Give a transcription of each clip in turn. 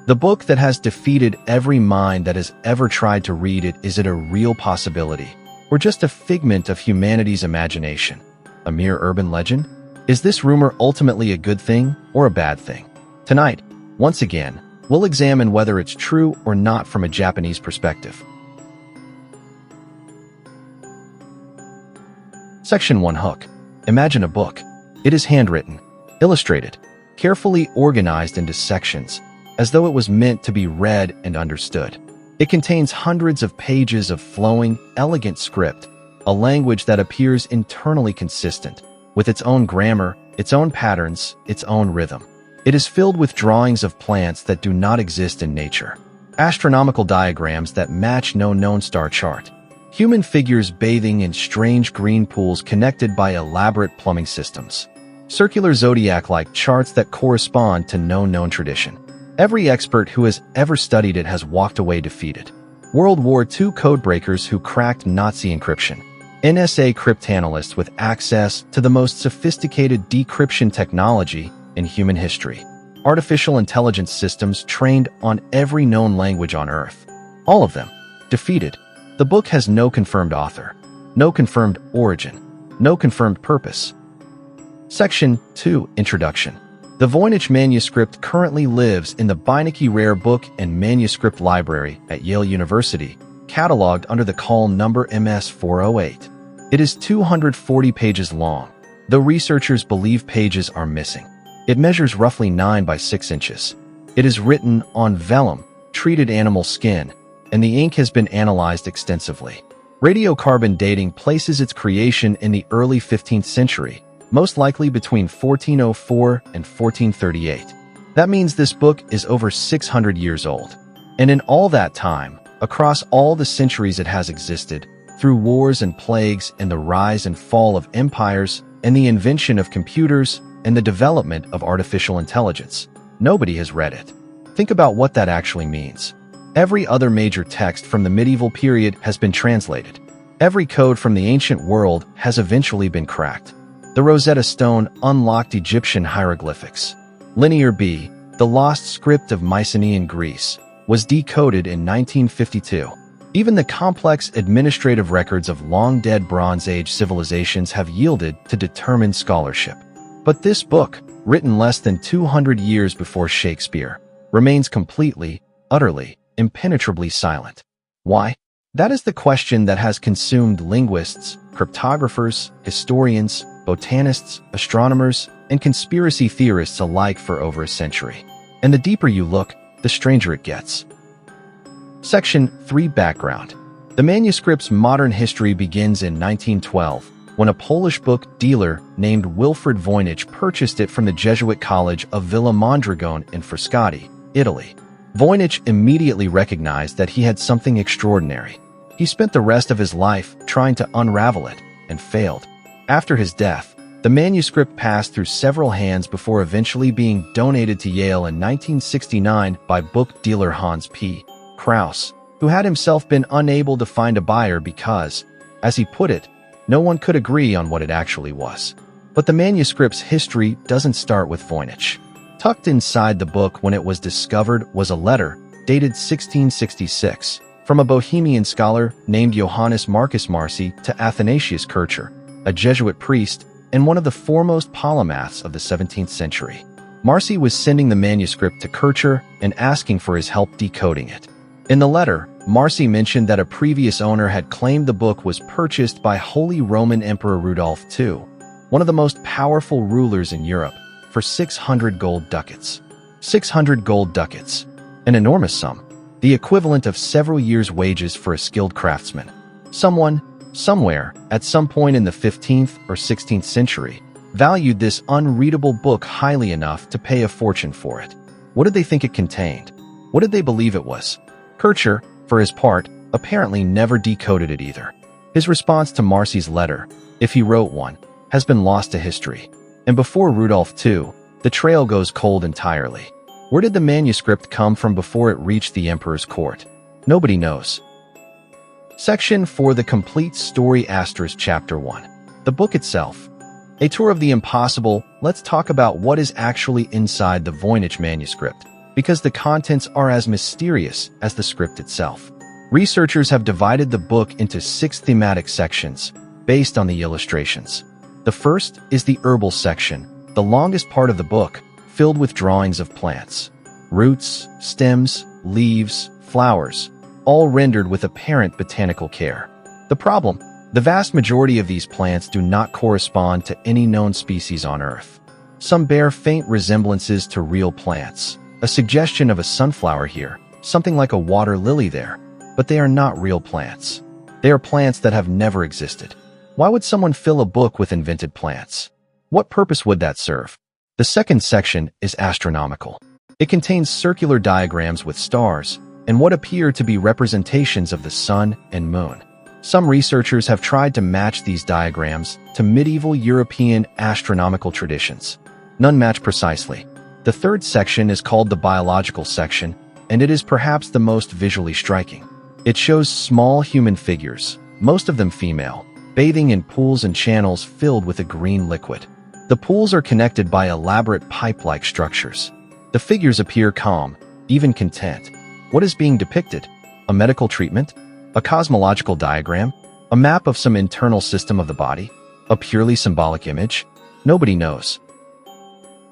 The book that has defeated every mind that has ever tried to read it. Is it a real possibility, or just a figment of humanity's imagination? A mere urban legend? Is this rumor ultimately a good thing or a bad thing? Tonight, once again, we'll examine whether it's true or not from a Japanese perspective. Section 1. Hook. Imagine a book. It is handwritten, illustrated, carefully organized into sections, as though it was meant to be read and understood. It contains hundreds of pages of flowing, elegant script, a language that appears internally consistent, with its own grammar, its own patterns, its own rhythm. It is filled with drawings of plants that do not exist in nature, astronomical diagrams that match no known star chart, human figures bathing in strange green pools connected by elaborate plumbing systems, circular zodiac-like charts that correspond to no known tradition. Every expert who has ever studied it has walked away defeated. World War II codebreakers who cracked Nazi encryption, NSA cryptanalysts with access to the most sophisticated decryption technology in human history, artificial intelligence systems trained on every known language on Earth. All of them defeated. The book has no confirmed author, no confirmed origin, no confirmed purpose. Section 2. Introduction. The Voynich Manuscript currently lives in the Voynich Rare Book and Manuscript Library at Yale University, cataloged under the call number MS408. It is 240 pages long, though researchers believe pages are missing. It measures roughly 9 by 6 inches. It is written on vellum, treated animal skin, and the ink has been analyzed extensively. Radiocarbon dating places its creation in the early 15th century, most likely between 1404 and 1438. That means this book is over 600 years old. And in all that time, across all the centuries it has existed, through wars and plagues and the rise and fall of empires and the invention of computers and the development of artificial intelligence, nobody has read it. Think about what that actually means. Every other major text from the medieval period has been translated. Every code from the ancient world has eventually been cracked. The Rosetta Stone unlocked Egyptian hieroglyphics. Linear B, the lost script of Mycenaean Greece, was decoded in 1952. Even the complex administrative records of long-dead Bronze Age civilizations have yielded to determined scholarship. But this book, written less than 200 years before Shakespeare, remains completely, utterly, impenetrably silent. Why? That is the question that has consumed linguists, cryptographers, historians, botanists, astronomers, and conspiracy theorists alike for over a century. And the deeper you look, the stranger it gets. Section 3. Background. The manuscript's modern history begins in 1912, when a Polish book dealer named Wilfrid Voynich purchased it from the Jesuit College of Villa Mondragone in Frascati, Italy. Voynich immediately recognized that he had something extraordinary. He spent the rest of his life trying to unravel it, and failed. After his death, the manuscript passed through several hands before eventually being donated to Yale in 1969 by book dealer Hans P. Krauss, who had himself been unable to find a buyer because, as he put it, no one could agree on what it actually was. But the manuscript's history doesn't start with Voynich. Tucked inside the book when it was discovered was a letter, dated 1666, from a Bohemian scholar named Johannes Marcus Marci to Athanasius Kircher, a Jesuit priest and one of the foremost polymaths of the 17th century. Marci was sending the manuscript to Kircher and asking for his help decoding it. In the letter, Marci mentioned that a previous owner had claimed the book was purchased by Holy Roman Emperor Rudolph II, one of the most powerful rulers in Europe, for 600 gold ducats. 600 gold ducats, an enormous sum, the equivalent of several years' wages for a skilled craftsman. Someone, somewhere, at some point in the 15th or 16th century, valued this unreadable book highly enough to pay a fortune for it. What did they think it contained? What did they believe it was? Kircher, for his part, apparently never decoded it either. His response to Marci's letter, if he wrote one, has been lost to history. And before Rudolph II, the trail goes cold entirely. Where did the manuscript come from before it reached the emperor's court? Nobody knows. Section 4. The Complete Story * Chapter 1. The book itself. A tour of the impossible. Let's talk about what is actually inside the Voynich manuscript, because the contents are as mysterious as the script itself. Researchers have divided the book into 6 thematic sections based on the illustrations. The first is the herbal section, the longest part of the book, filled with drawings of plants. Roots, stems, leaves, flowers, all rendered with apparent botanical care. The problem: the vast majority of these plants do not correspond to any known species on Earth. Some bear faint resemblances to real plants, a suggestion of a sunflower here, something like a water lily there, but they are not real plants. They are plants that have never existed. Why would someone fill a book with invented plants? What purpose would that serve? The second section is astronomical. It contains circular diagrams with stars and what appear to be representations of the sun and moon. Some researchers have tried to match these diagrams to medieval European astronomical traditions. None match precisely. The third section is called the biological section, and it is perhaps the most visually striking. It shows small human figures, most of them female, bathing in pools and channels filled with a green liquid. The pools are connected by elaborate pipe-like structures. The figures appear calm, even content. What is being depicted? A medical treatment? A cosmological diagram? A map of some internal system of the body? A purely symbolic image? Nobody knows.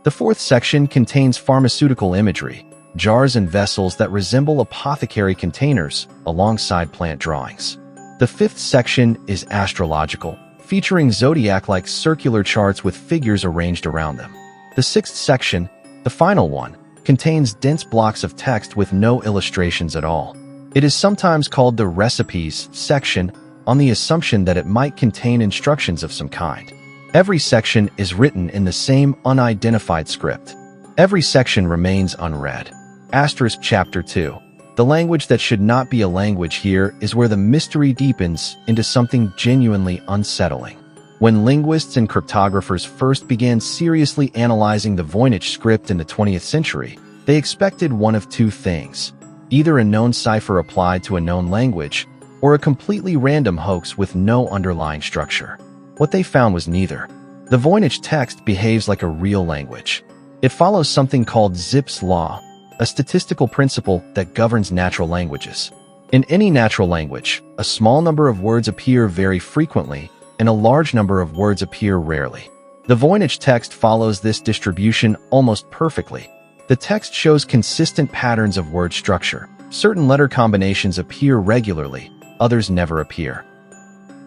The fourth section contains pharmaceutical imagery, jars and vessels that resemble apothecary containers alongside plant drawings. The fifth section is astrological, featuring zodiac-like circular charts with figures arranged around them. The sixth section, the final one, contains dense blocks of text with no illustrations at all. It is sometimes called the recipes section on the assumption that it might contain instructions of some kind. Every section is written in the same unidentified script. Every section remains unread. Asterisk Chapter 2. The language that should not be a language here is where the mystery deepens into something genuinely unsettling. When linguists and cryptographers first began seriously analyzing the Voynich script in the 20th century, they expected one of two things: either a known cipher applied to a known language, or a completely random hoax with no underlying structure. What they found was neither. The Voynich text behaves like a real language. It follows something called Zipf's law, a statistical principle that governs natural languages. In any natural language, a small number of words appear very frequently, and a large number of words appear rarely. The Voynich text follows this distribution almost perfectly. The text shows consistent patterns of word structure. Certain letter combinations appear regularly, others never appear.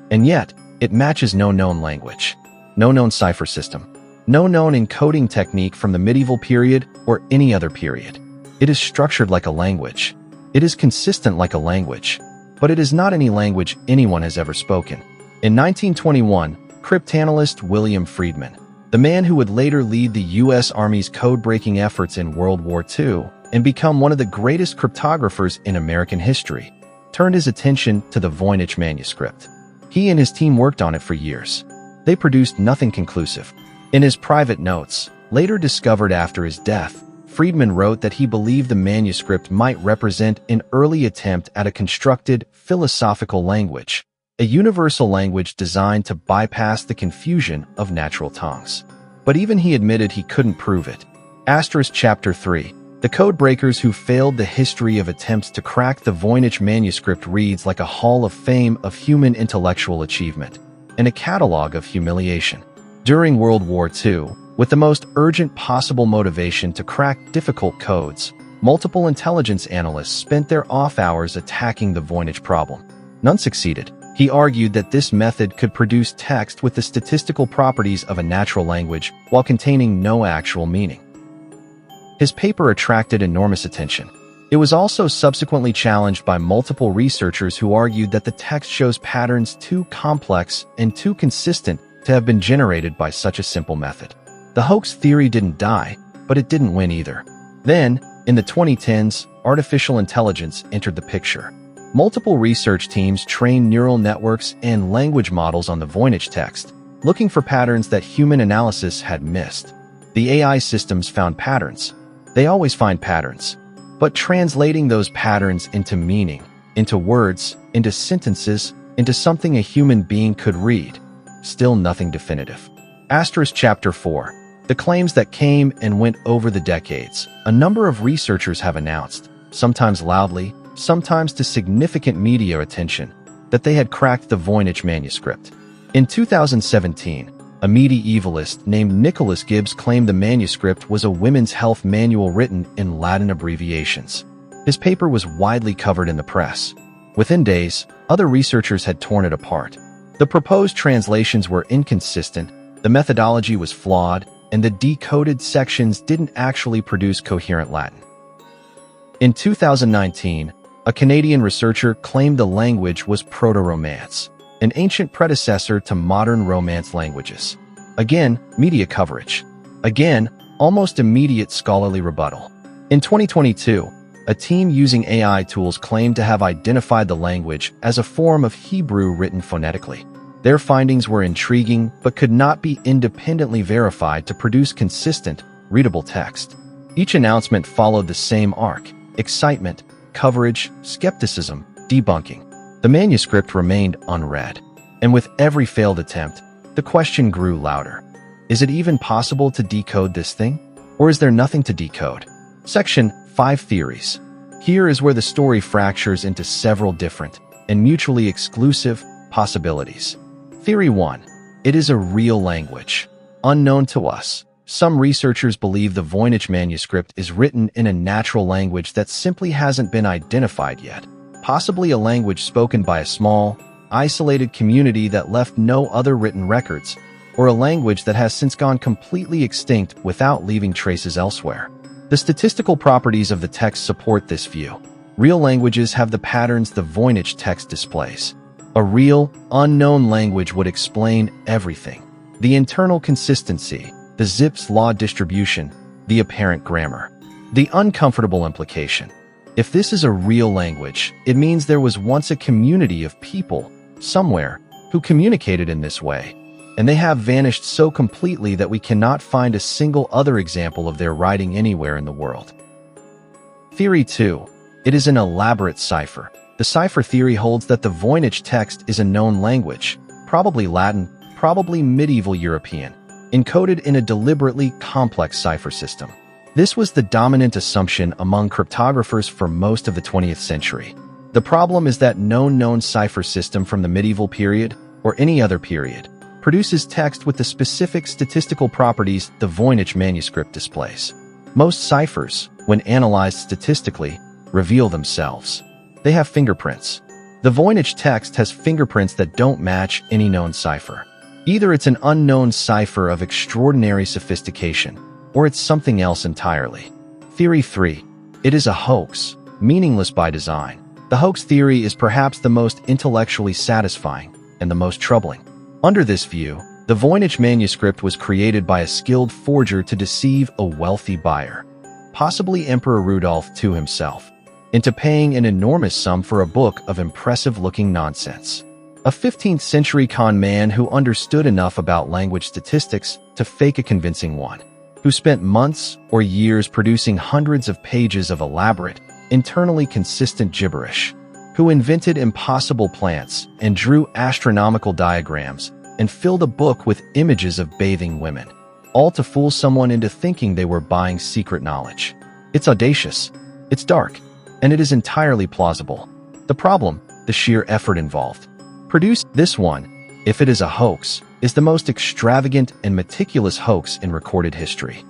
And yet, it matches no known language, no known cipher system, no known encoding technique from the medieval period or any other period. It is structured like a language. It is consistent like a language, but it is not any language anyone has ever spoken. In 1921, cryptanalyst William Friedman, the man who would later lead the U.S. Army's code-breaking efforts in World War II and become one of the greatest cryptographers in American history, turned his attention to the Voynich Manuscript. He and his team worked on it for years. They produced nothing conclusive. In his private notes, later discovered after his death, Friedman wrote that he believed the manuscript might represent an early attempt at a constructed philosophical language, a universal language designed to bypass the confusion of natural tongues. But even he admitted he couldn't prove it. Asterisk Chapter 3. The code breakers who failed. The history of attempts to crack the Voynich manuscript reads like a hall of fame of human intellectual achievement and a catalog of humiliation. During World War II, with the most urgent possible motivation to crack difficult codes, multiple intelligence analysts spent their off hours attacking the Voynich problem. None succeeded. He argued that this method could produce text with the statistical properties of a natural language while containing no actual meaning. His paper attracted enormous attention. It was also subsequently challenged by multiple researchers who argued that the text shows patterns too complex and too consistent to have been generated by such a simple method. The hoax theory didn't die, but it didn't win either. Then, in the 2010s, artificial intelligence entered the picture. Multiple research teams trained neural networks and language models on the Voynich text, looking for patterns that human analysis had missed. The AI systems found patterns. They always find patterns. But translating those patterns into meaning, into words, into sentences, into something a human being could read, still nothing definitive. Asterisk Chapter 4. The claims that came and went over the decades, a number of researchers have announced, sometimes loudly, sometimes to significant media attention, that they had cracked the Voynich Manuscript. In 2017, a medievalist named Nicholas Gibbs claimed the manuscript was a women's health manual written in Latin abbreviations. His paper was widely covered in the press. Within days, other researchers had torn it apart. The proposed translations were inconsistent, the methodology was flawed, and the decoded sections didn't actually produce coherent Latin. In 2019, a Canadian researcher claimed the language was Proto-Romance, an ancient predecessor to modern Romance languages. Again, media coverage. Again, almost immediate scholarly rebuttal. In 2022, a team using AI tools claimed to have identified the language as a form of Hebrew written phonetically. Their findings were intriguing but could not be independently verified to produce consistent, readable text. Each announcement followed the same arc: excitement, coverage, skepticism, debunking. The manuscript remained unread, and with every failed attempt, the question grew louder. Is it even possible to decode this thing? Or is there nothing to decode? Section 5 Theories. Here is where the story fractures into several different and mutually exclusive possibilities. Theory 1. It is a real language, unknown to us. Some researchers believe the Voynich manuscript is written in a natural language that simply hasn't been identified yet. Possibly a language spoken by a small, isolated community that left no other written records, or a language that has since gone completely extinct without leaving traces elsewhere. The statistical properties of the text support this view. Real languages have the patterns the Voynich text displays. A real, unknown language would explain everything: the internal consistency, the Zipf's law distribution, the apparent grammar. The uncomfortable implication: if this is a real language, it means there was once a community of people, somewhere, who communicated in this way, and they have vanished so completely that we cannot find a single other example of their writing anywhere in the world. Theory 2. It is an elaborate cipher. The cipher theory holds that the Voynich text is a known language, probably Latin, probably medieval European, encoded in a deliberately complex cipher system. This was the dominant assumption among cryptographers for most of the 20th century. The problem is that no known cipher system from the medieval period, or any other period, produces text with the specific statistical properties the Voynich manuscript displays. Most ciphers, when analyzed statistically, reveal themselves. They have fingerprints. The Voynich text has fingerprints that don't match any known cipher. Either it's an unknown cipher of extraordinary sophistication, or it's something else entirely. Theory 3. It is a hoax, meaningless by design. The hoax theory is perhaps the most intellectually satisfying and the most troubling. Under this view, the Voynich manuscript was created by a skilled forger to deceive a wealthy buyer, possibly Emperor Rudolph II himself, into paying an enormous sum for a book of impressive-looking nonsense. A 15th century con man who understood enough about language statistics to fake a convincing one, who spent months or years producing hundreds of pages of elaborate, internally consistent gibberish, who invented impossible plants and drew astronomical diagrams and filled a book with images of bathing women, all to fool someone into thinking they were buying secret knowledge. It's audacious, it's dark, and it is entirely plausible. The problem, the sheer effort involved. This one, if it is a hoax, is the most extravagant and meticulous hoax in recorded history.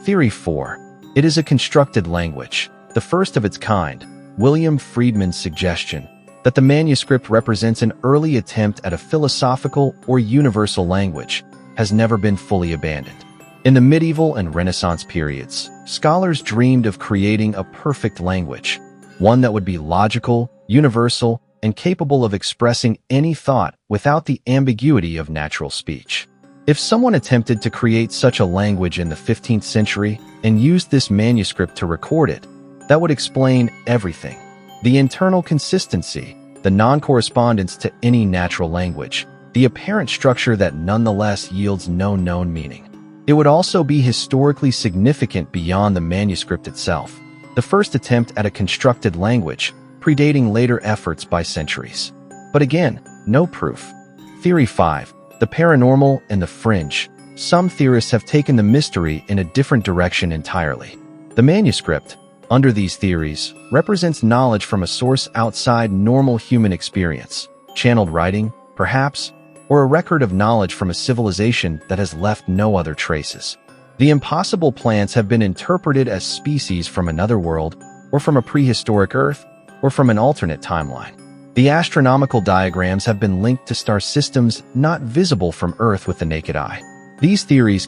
Theory 4. It is a constructed language, the first of its kind. William Friedman's suggestion that the manuscript represents an early attempt at a philosophical or universal language has never been fully abandoned. In the medieval and Renaissance periods, scholars dreamed of creating a perfect language, one that would be logical, universal, and capable of expressing any thought without the ambiguity of natural speech. If someone attempted to create such a language in the 15th century and used this manuscript to record it, that would explain everything: the internal consistency, the non-correspondence to any natural language, the apparent structure that nonetheless yields no known meaning. It would also be historically significant beyond the manuscript itself, the first attempt at a constructed language, predating later efforts by centuries. But again, no proof. Theory 5. The paranormal and the fringe. some theorists have taken the mystery in a different direction entirely. The manuscript, under these theories, represents knowledge from a source outside normal human experience, channeled writing, perhaps, or a record of knowledge from a civilization that has left no other traces. The impossible plants have been interpreted as species from another world, or from a prehistoric Earth, or from an alternate timeline. The astronomical diagrams have been linked to star systems not visible from Earth with the naked eye. These theories.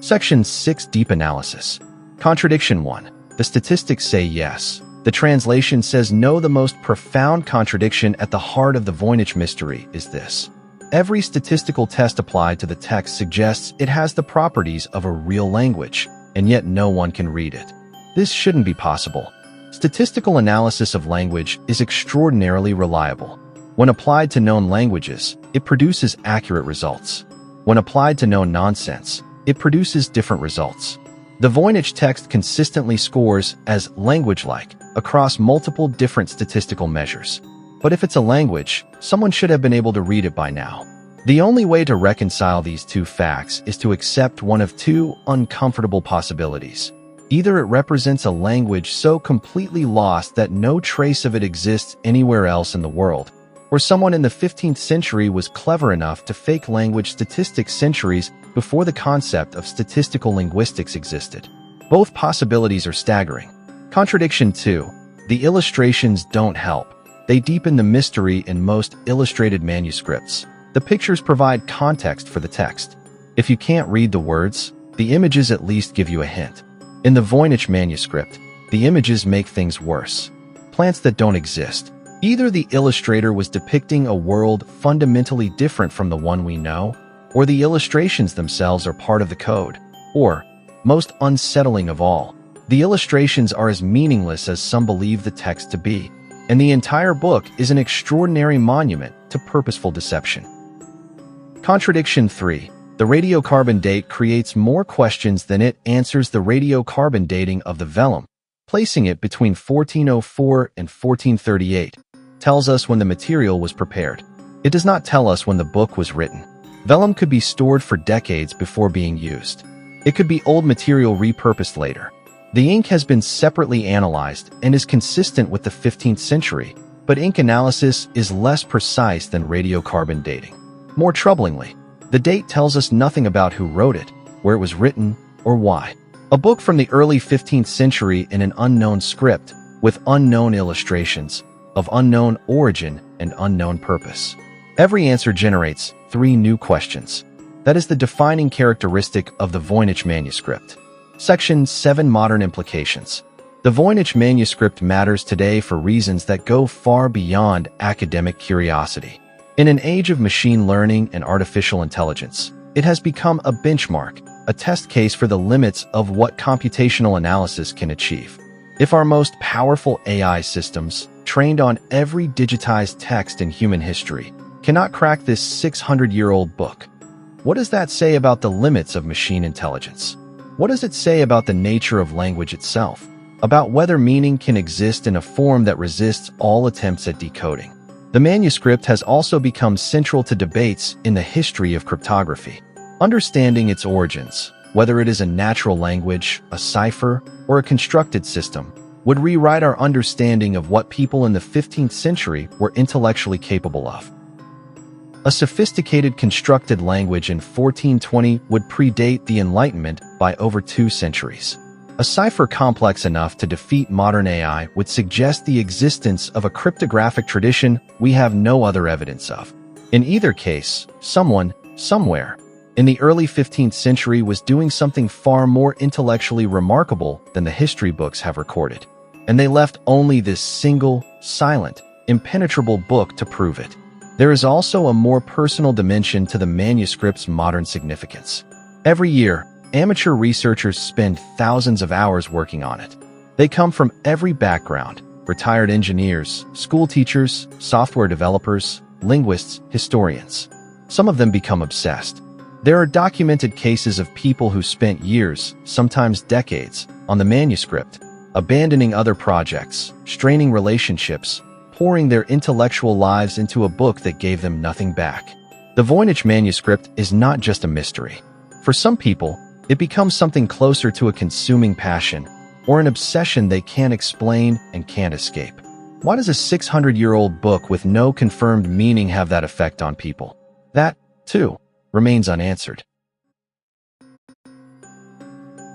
Section 6 Deep Analysis. Contradiction 1. The statistics say yes. The translation says no. The most profound contradiction at the heart of the Voynich mystery is this. Every statistical test applied to the text suggests it has the properties of a real language, and yet no one can read it. This shouldn't be possible. Statistical analysis of language is extraordinarily reliable. When applied to known languages, it produces accurate results. When applied to known nonsense, it produces different results. The Voynich text consistently scores as language-like across multiple different statistical measures. But if it's a language, someone should have been able to read it by now. The only way to reconcile these two facts is to accept one of two uncomfortable possibilities. Either it represents a language so completely lost that no trace of it exists anywhere else in the world, or someone in the 15th century was clever enough to fake language statistics centuries before the concept of statistical linguistics existed. Both possibilities are staggering. Contradiction 2. The illustrations don't help. They deepen the mystery in most illustrated manuscripts. The pictures provide context for the text. If you can't read the words, the images at least give you a hint. In the Voynich manuscript, the images make things worse. Plants that don't exist. Either the illustrator was depicting a world fundamentally different from the one we know, or the illustrations themselves are part of the code. Or, most unsettling of all, the illustrations are as meaningless as some believe the text to be, and the entire book is an extraordinary monument to purposeful deception. Contradiction 3. The radiocarbon date creates more questions than it answers. The radiocarbon dating of the vellum, placing it between 1404 and 1438, tells us when the material was prepared. It does not tell us when the book was written. Vellum could be stored for decades before being used. It could be old material repurposed later. The ink has been separately analyzed and is consistent with the 15th century, but ink analysis is less precise than radiocarbon dating. More troublingly, the date tells us nothing about who wrote it, where it was written, or why. A book from the early 15th century in an unknown script, with unknown illustrations, of unknown origin and unknown purpose. Every answer generates 3 new questions. That is the defining characteristic of the Voynich manuscript. Section 7 Modern Implications. The Voynich manuscript matters today for reasons that go far beyond academic curiosity. In an age of machine learning and artificial intelligence, it has become a benchmark, a test case for the limits of what computational analysis can achieve. If our most powerful AI systems, trained on every digitized text in human history, cannot crack this 600-year-old book, what does that say about the limits of machine intelligence? What does it say about the nature of language itself? About whether meaning can exist in a form that resists all attempts at decoding? The manuscript has also become central to debates in the history of cryptography. Understanding its origins, whether it is a natural language, a cipher, or a constructed system, would rewrite our understanding of what people in the 15th century were intellectually capable of. A sophisticated constructed language in 1420 would predate the Enlightenment by over 2 centuries. A cipher complex enough to defeat modern AI would suggest the existence of a cryptographic tradition we have no other evidence of. In either case, someone, somewhere, in the early 15th century was doing something far more intellectually remarkable than the history books have recorded. And they left only this single, silent, impenetrable book to prove it. There is also a more personal dimension to the manuscript's modern significance. Every year, amateur researchers spend thousands of hours working on it. They come from every background: retired engineers, school teachers, software developers, linguists, historians. Some of them become obsessed. There are documented cases of people who spent years, sometimes decades, on the manuscript, abandoning other projects, straining relationships, pouring their intellectual lives into a book that gave them nothing back. The Voynich manuscript is not just a mystery. For some people, it becomes something closer to a consuming passion or an obsession they can't explain and can't escape. Why does a 600-year-old book with no confirmed meaning have that effect on people? That, too, remains unanswered.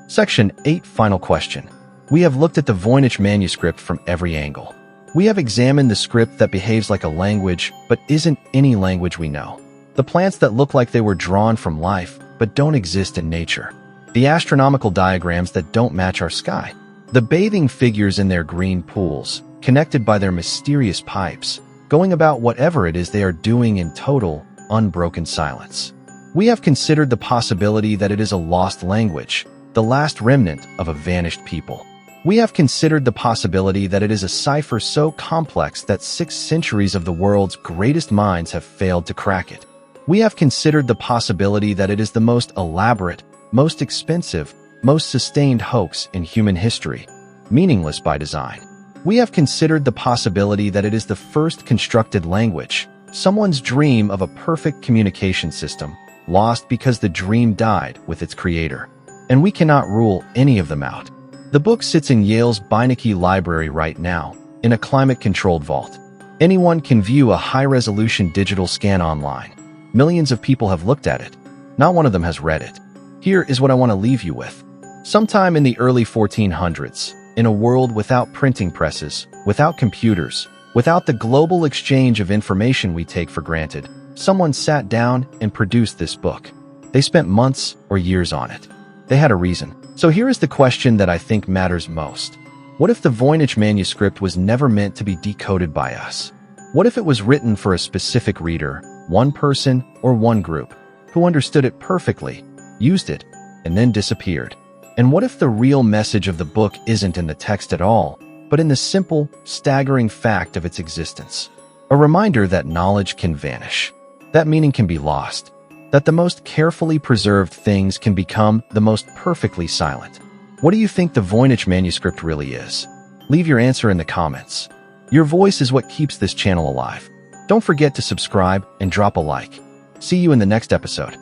Section 8. Final question. We have looked at the Voynich Manuscript from every angle. We have examined the script that behaves like a language, but isn't any language we know. The plants that look like they were drawn from life, but don't exist in nature. The astronomical diagrams that don't match our sky. The bathing figures in their green pools, connected by their mysterious pipes, going about whatever it is they are doing in total, unbroken silence. We have considered the possibility that it is a lost language, the last remnant of a vanished people. We have considered the possibility that it is a cipher so complex that 6 centuries of the world's greatest minds have failed to crack it. We have considered the possibility that it is the most elaborate, most expensive, most sustained hoax in human history, meaningless by design. We have considered the possibility that it is the first constructed language, someone's dream of a perfect communication system, lost because the dream died with its creator. And we cannot rule any of them out. The book sits in Yale's Beinecke Library right now, in a climate-controlled vault. Anyone can view a high-resolution digital scan online. Millions of people have looked at it. Not one of them has read it. Here is what I want to leave you with. Sometime in the early 1400s, in a world without printing presses, without computers, without the global exchange of information we take for granted, someone sat down and produced this book. They spent months or years on it. They had a reason. So here is the question that I think matters most. What if the Voynich Manuscript was never meant to be decoded by us? What if it was written for a specific reader, one person or one group, who understood it perfectly, used it, and then disappeared? And what if the real message of the book isn't in the text at all, but in the simple, staggering fact of its existence? A reminder that knowledge can vanish, that meaning can be lost, that the most carefully preserved things can become the most perfectly silent. What do you think the Voynich Manuscript really is? Leave your answer in the comments. Your voice is what keeps this channel alive. Don't forget to subscribe and drop a like. See you in the next episode.